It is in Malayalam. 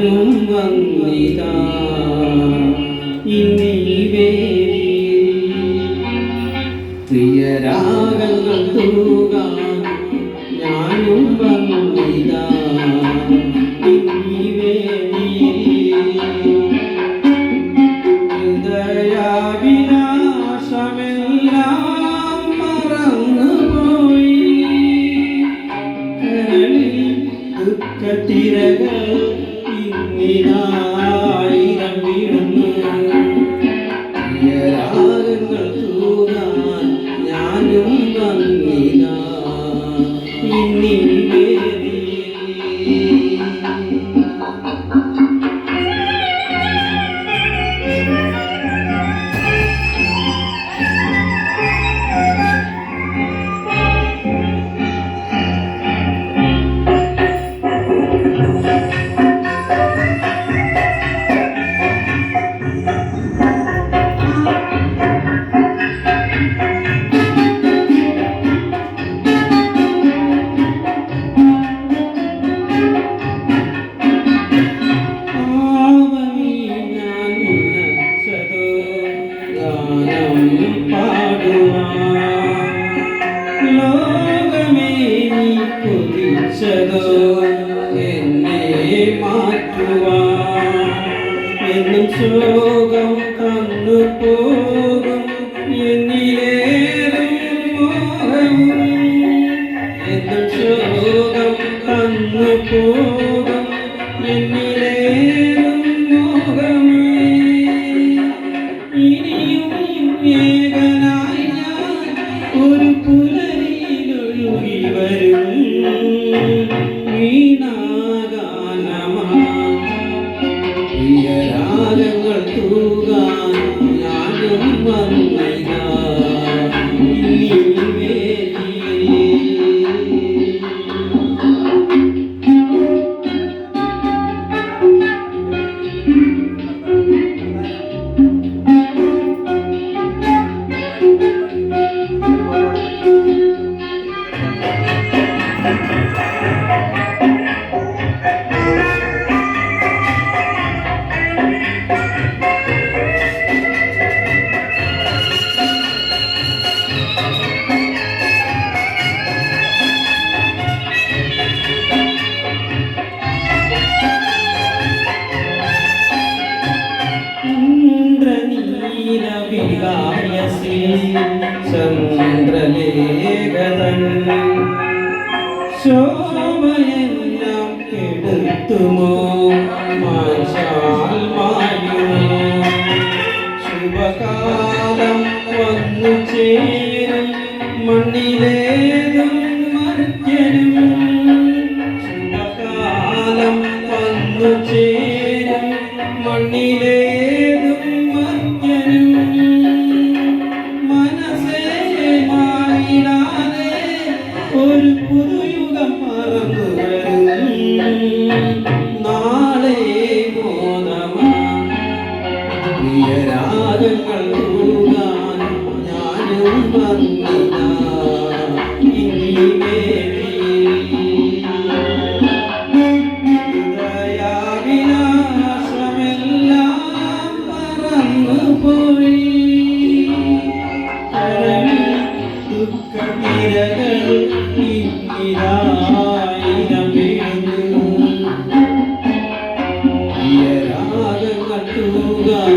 ഞാനും വന്നിതാ ഇന്നീ വേദിയിൽ പ്രിയരാഗങ്ങൾ തൂകാൻ ഞാനും വന്നിതാ ഇന്നീ വേദിയിൽ ഹൃദയാവിനാശമെല്ലാം മറന്നുപോയി കരളിൽ ദുഃഖത്തിരകൾ ഇന്നിതായിരം വീഴുന്നു പ്രിയരാഗങ്ങൾ തൂകാൻ ഞാനും വന്നിതാ ഇന്നീ എന്നെ മാറ്റുവാൻ എന്നും ശോകം തന്നു പോകും എന്നിലേറും മോഹവും എന്നും ശോകം തന്നു പോകും എന്നിലേറും മോഹമേ ഇനിയും ഏകനായി ഞാൻ ഒരു പുലരിയിലൊഴുകി വരും പ്രിയരാഗങ്ങൾ തൂകാൻ ഞാനും വന്നിതാ ഇന്നീ വേദിയിൽ ചന്ദ്രലേഖതൻ ശോഭയെല്ലാം കെടുത്തുമോ മാശാൽ മായുമോ ശുഭകാലം വന്നു ചേരും മണ്ണിലേതും മർത്യനും ശുഭകാലം വന്നു ചേരും മണ്ണിലേതും മർത്യനും ഒരു പുതുയുഗം മറന്നു വരും നാളെ മോദമാണ് പ്രിയരാഗങ്ങൾ തൂകാൻ ഞാനും വന്നിതാ ഇന്നീ വേദിയിൽ ഹൃദയാവിനാശമെല്ലാം മറന്നുപോയി ദുഃഖത്തിരകൾ ഇന്നിതായിരം വീഴുന്നു പ്രിയരാഗങ്ങൾ തൂകാൻ